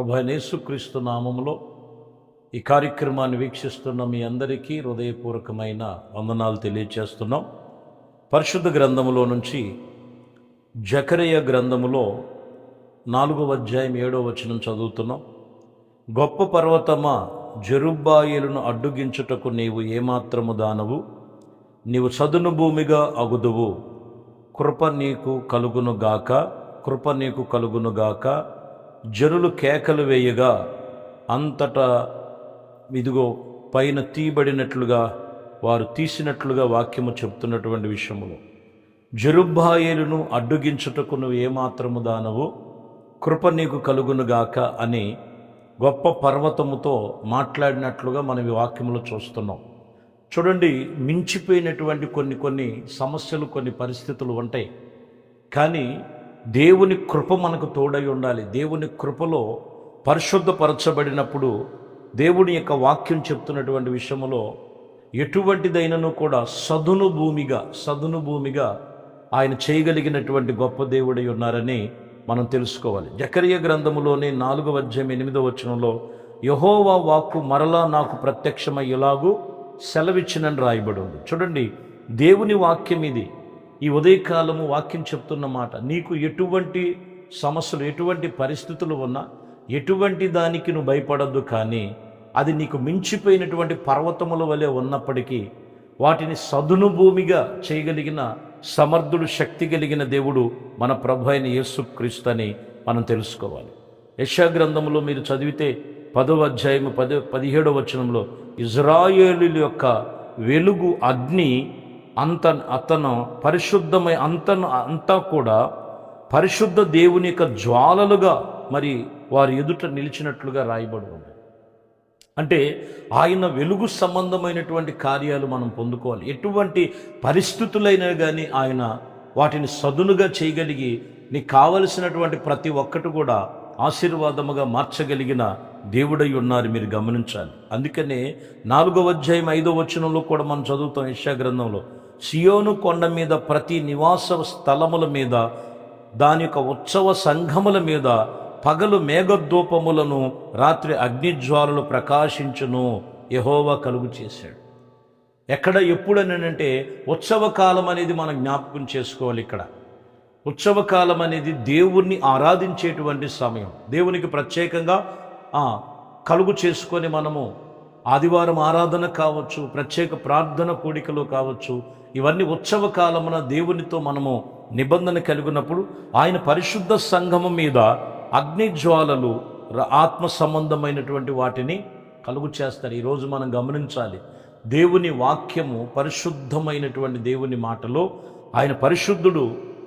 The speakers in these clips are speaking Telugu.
ప్రభు అయిన యేసుక్రీస్తు నామములో ఈ కార్యక్రమాన్ని వీక్షిస్తున్న మీ అందరికీ హృదయపూర్వకమైన వందనాలు తెలియచేస్తున్నాం. పరిశుద్ధ గ్రంథములో నుంచి జకరియా గ్రంథములో 4వ అధ్యాయం 7వ వచనం చదువుతున్నాం. గొప్ప పర్వతమా, జెరుబ్బాయేలును అడ్డుగించుటకు నీవు ఏమాత్రము దానవు? నీవు చదును భూమిగా అగుదువు. కృప నీకు కలుగునుగాక, కృప నీకు కలుగునుగాక. జనులు కేకలు వేయగా అంతటా ఇదిగో పైన తీయబడినట్లుగా, వారు తీసినట్లుగా వాక్యము చెప్తున్నటువంటి విషయములో జెరుబ్బాయేలును అడ్డుగించుటకు నువ్వు ఏమాత్రము దానవు? కృప నీకు కలుగునుగాక అని గొప్ప పర్వతముతో మాట్లాడినట్లుగా మనం ఈ వాక్యములో చూస్తున్నాం. చూడండి, మించిపోయినటువంటి కొన్ని సమస్యలు, కొన్ని పరిస్థితులు ఉంటాయి. కానీ దేవుని కృప మనకు తోడై ఉండాలి. దేవుని కృపలో పరిశుద్ధపరచబడినప్పుడు దేవుని యొక్క వాక్యం చెప్తున్నటువంటి విషయంలో ఎటువంటిదైనను కూడా సదును భూమిగా ఆయన చేయగలిగినటువంటి గొప్ప దేవుడై ఉన్నారని మనం తెలుసుకోవాలి. జకరియా గ్రంథములోని 4వ అధ్యాయం 8వ వచనంలో యెహోవా వాక్కు మరలా నాకు ప్రత్యక్షమయ్యేలాగూ సెలవిచ్చినని రాయబడి ఉంది. చూడండి, దేవుని వాక్యం ఇది. ఈ ఉదయకాలము వాక్యం చెప్తున్న మాట, నీకు ఎటువంటి సమస్యలు, ఎటువంటి పరిస్థితులు ఉన్నా, ఎటువంటి దానికి నువ్వు భయపడద్దు. కానీ అది నీకు మించిపోయినటువంటి పర్వతముల వలె ఉన్నప్పటికీ వాటిని సదును భూమిగా చేయగలిగిన సమర్థుడు, శక్తి కలిగిన దేవుడు మన ప్రభు అయిన యేసుక్రీస్తు అని మనం తెలుసుకోవాలి. యెషయా గ్రంథంలో మీరు చదివితే 10వ అధ్యాయము 17వ వచనంలో ఇజ్రాయేలీల యొక్క వెలుగు అగ్ని అతను పరిశుద్ధమై అంతా కూడా పరిశుద్ధ దేవుని యొక్క జ్వాలలుగా మరి వారి ఎదుట నిలిచినట్లుగా రాయబడి ఉంది. అంటే ఆయన వెలుగు సంబంధమైనటువంటి కార్యాలు మనం పొందుకోవాలి. ఎటువంటి పరిస్థితులైనా కానీ ఆయన వాటిని సదునుగా చేయగలిగి నీకు కావలసినటువంటి ప్రతి ఒక్కటి కూడా ఆశీర్వాదముగా మార్చగలిగిన దేవుడై ఉన్నారు, మీరు గమనించాలి. అందుకనే 4వ అధ్యాయం 5వ వచనంలో కూడా మనం చదువుతాం యెషయా గ్రంథంలో, సియోను కొండ మీద, ప్రతి నివాస స్థలముల మీద, దాని యొక్క ఉత్సవ సంఘముల మీద పగలు మేఘధూపములను, రాత్రి అగ్నిజ్వాలలు ప్రకాశించును యెహోవా కలుగు చేశాడు. ఎక్కడ, ఎప్పుడనంటే ఉత్సవ కాలం అనేది మనం జ్ఞాపకం చేసుకోవాలి. ఇక్కడ ఉత్సవ కాలం అనేది దేవుణ్ణి ఆరాధించేటువంటి సమయం. దేవునికి ప్రత్యేకంగా కలుగు చేసుకొని మనము ఆదివారం ఆరాధన కావచ్చు, ప్రత్యేక ప్రార్థన కూడికలు కావచ్చు, ఇవన్నీ ఉత్సవ కాలమున దేవునితో మనము నిబంధన కలిగినప్పుడు ఆయన పరిశుద్ధ సంఘము మీద అగ్నిజ్వాలలు, ఆత్మ సంబంధమైనటువంటి వాటిని కలుగు చేస్తారు. ఈరోజు మనం గమనించాలి, దేవుని వాక్యము పరిశుద్ధమైనటువంటి దేవుని మాటలో ఆయన పరిశుద్ధుడు,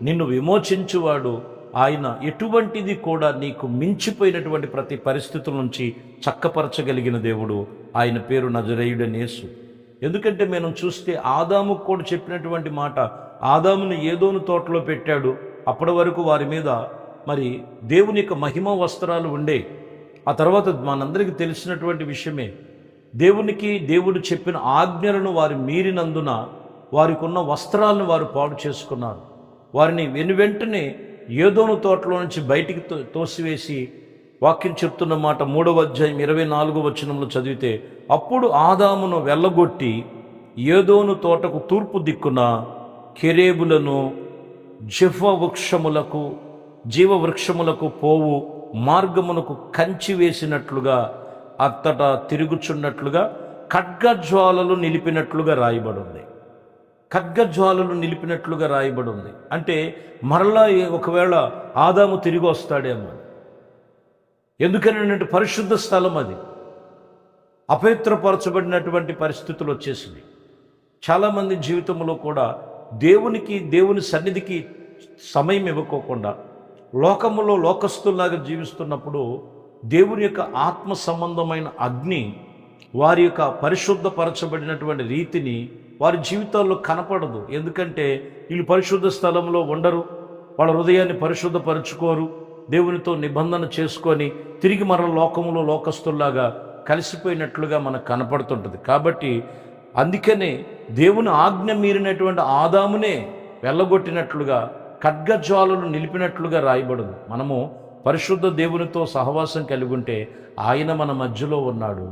నిన్ను విమోచించువాడు. ఆయన ఎటువంటిది కూడా నీకు మించిపోయినటువంటి ప్రతి పరిస్థితుల నుంచి చక్కపరచగలిగిన దేవుడు. ఆయన పేరు నజరేయుడైన యేసు. ఎందుకంటే మనం చూస్తే ఆదాముకు కూడా చెప్పినటువంటి మాట, ఆదామును ఏదోను తోటలో పెట్టాడు. అప్పటి వరకు వారి మీద మరి దేవుని యొక్క మహిమ వస్త్రాలు ఉండే. ఆ తర్వాత మనందరికీ తెలిసినటువంటి విషయమే, దేవుడు చెప్పిన ఆజ్ఞలను వారు మీరినందున వారికి ఉన్న వస్త్రాలను వారు పాడు చేసుకున్నారు. వారిని వెనువెంటనే ఏదోను తోటలో నుంచి బయటికి తోసివేసి, వాక్యం చెప్తున్న మాట 3వ అధ్యాయం 24వ వచనంలో చదివితే, అప్పుడు ఆదామును వెళ్ళగొట్టి ఏదోను తోటకు తూర్పు దిక్కున కెరేబులను, జీవవృక్షములకు పోవు మార్గమునకు కంచి వేసినట్లుగా, అత్తట తిరుగుచున్నట్లుగా ఖడ్గజ్వాలలు నిలిపినట్లుగా రాయబడి ఉంది. ఖడ్గజ్వాలలు నిలిపినట్లుగా రాయబడి ఉంది. అంటే మరలా ఒకవేళ ఆదాము తిరిగి వస్తాడేమో. ఎందుకనంటే పరిశుద్ధ స్థలం అది, అపవిత్రపరచబడినటువంటి పరిస్థితులు వచ్చేసింది. చాలామంది జీవితంలో కూడా దేవుని సన్నిధికి సమయం ఇవ్వకోకుండా లోకములో లోకస్తుల్లాగా జీవిస్తున్నప్పుడు దేవుని యొక్క ఆత్మ సంబంధమైన అగ్ని వారి యొక్క పరిశుద్ధపరచబడినటువంటి రీతిని వారి జీవితాల్లో కనపడదు. ఎందుకంటే వీళ్ళు పరిశుద్ధ స్థలంలో ఉండరు, వాళ్ళ హృదయాన్ని పరిశుద్ధపరచుకోరు, దేవునితో నిబంధన చేసుకొని తిరిగి మరల లోకములో లోకస్తుల్లాగా కలిసిపోయినట్లుగా మనకు కనపడుతుంటుంది. కాబట్టి అందుకనే దేవుని ఆజ్ఞ మీరినటువంటి ఆదామునే వెళ్ళగొట్టినట్లుగా ఖడ్గజ్వాలలు నిలిపినట్లుగా రాయబడింది. మనము పరిశుద్ధ దేవునితో సహవాసం కలిగి ఉంటే ఆయన మన మధ్యలో ఉన్నాడు.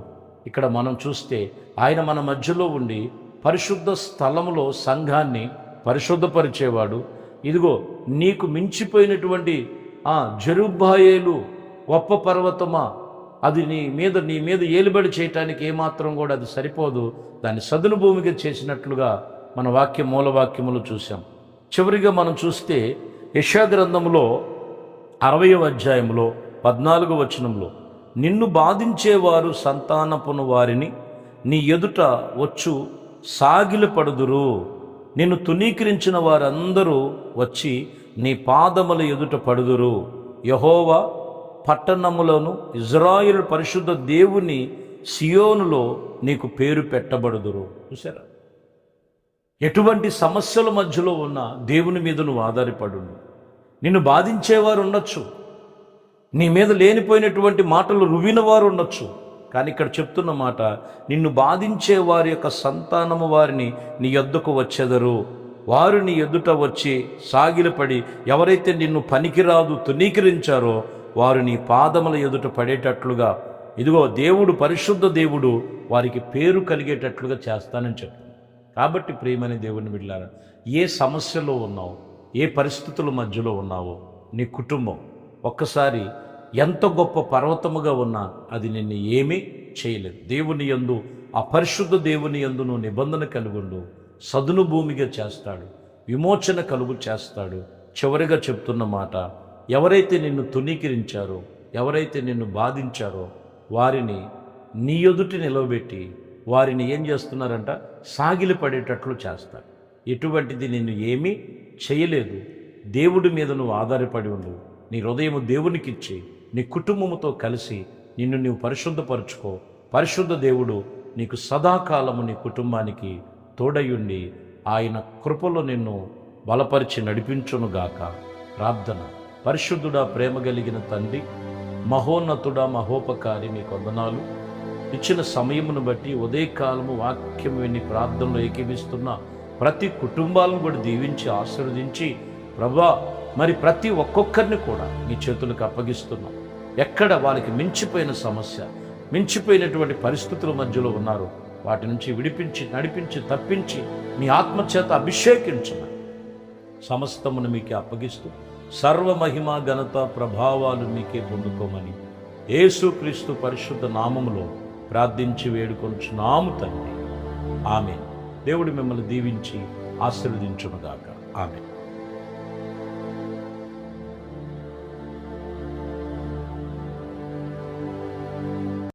ఇక్కడ మనం చూస్తే ఆయన మన మధ్యలో ఉండి పరిశుద్ధ స్థలములో సంఘాన్ని పరిశుద్ధపరిచేవాడు. ఇదిగో నీకు మించిపోయినటువంటి జెరుబ్బాయేలు గొప్ప పర్వతమా, అది నీ మీద ఏలుబడి చేయటానికి ఏమాత్రం కూడా అది సరిపోదు, దాన్ని సదును భూమిగా చేసినట్లుగా మన మూలవాక్యములు చూసాం. చివరిగా మనం చూస్తే యెషయా గ్రంథంలో 60వ అధ్యాయంలో 14వ వచనంలో, నిన్ను బాధించేవారు సంతానపును వారిని నీ ఎదుట వచ్చు సాగిలపడుదురు, నిన్ను తునీకరించిన వారందరూ వచ్చి నీ పాదముల ఎదుట పడుదురు. యెహోవా పట్టణములను ఇజ్రాయేలు పరిశుద్ధ దేవుని సియోనులో నీకు పేరు పెట్టబడుదురు. చూసారా, ఎటువంటి సమస్యల మధ్యలో ఉన్న దేవుని మీద నువ్వు ఆధారపడు. నిన్ను బాధించేవారు ఉండొచ్చు, నీ మీద లేనిపోయినటువంటి మాటలు రువిన వారు ఉండొచ్చు, కానీ ఇక్కడ చెప్తున్న మాట, నిన్ను బాధించే వారి యొక్క సంతానము వారిని నీ యొద్దకు వచ్చెదరు. వారు నీ ఎదుట వచ్చి సాగిలపడి, ఎవరైతే నిన్ను పనికిరాదు తునీకరించారో వారు నీ పాదముల ఎదుట పడేటట్లుగా, ఇదిగో దేవుడు పరిశుద్ధ దేవుడు వారికి పేరు కలిగేటట్లుగా చేస్తానని చెప్పాడు. కాబట్టి ప్రియమైన దేవుని బిడ్డలారా, ఏ సమస్యలో ఉన్నావు, ఏ పరిస్థితుల మధ్యలో ఉన్నావో, నీ కుటుంబం ఒక్కసారి ఎంత గొప్ప పర్వతముగా ఉన్నా అది నిన్ను ఏమీ చేయలేదు. దేవుని యందు, ఆ పరిశుద్ధ దేవుని యందు నువ్వు నిబంధన కలుగుండు, సదును భూమిగా చేస్తాడు, విమోచన కలుగు చేస్తాడు. చివరిగా చెప్తున్న మాట, ఎవరైతే నిన్ను తునీకరించారో, ఎవరైతే నిన్ను బాధించారో వారిని నీ ఎదుటి నిలవబెట్టి వారిని ఏం చేస్తున్నారంట, సాగిలపడేటట్లు చేస్తాడు. ఎటువంటిది నిన్ను ఏమీ చేయలేదు. దేవుడి మీద నువ్వు ఆధారపడి ఉండు, నీ హృదయము దేవునికిచ్చి నీ కుటుంబముతో కలిసి నిన్ను నీవు పరిశుద్ధపరచుకో. పరిశుద్ధ దేవుడు నీకు సదాకాలము నీ కుటుంబానికి తోడయుండి ఆయన కృపలో నిన్ను బలపరిచి నడిపించునుగాక. ప్రార్థన. పరిశుద్ధుడా, ప్రేమ కలిగిన తండ్రి, మహోన్నతుడా, మహోపకారి, మీ వందనాలు. ఇచ్చిన సమయమును బట్టి ఉదయకాలము వాక్యం విని ప్రార్థనలో ఏకీవిస్తున్న ప్రతి కుటుంబాలను కూడా దీవించి ఆశీర్వదించి ప్రభా, మరి ప్రతి ఒక్కొక్కరిని కూడా మీ చేతులకు అప్పగిస్తున్నాం. ఎక్కడ వాళ్ళకి మించిపోయిన సమస్య, మించిపోయినటువంటి పరిస్థితుల మధ్యలో ఉన్నారు, వాటి నుంచి విడిపించి నడిపించి తప్పించి మీ ఆత్మచేత అభిషేకించమని సమస్తమును మీకే అప్పగిస్తూ సర్వమహిమ ఘనత ప్రభావాలు మీకే పొందుకోమని యేసుక్రీస్తు పరిశుద్ధ నామములో ప్రార్థించి వేడుకొనుచున్నాము తండ్రి. ఆమేన్. దేవుడు మిమ్మల్ని దీవించి ఆశీర్వదించునుగాక. ఆమేన్.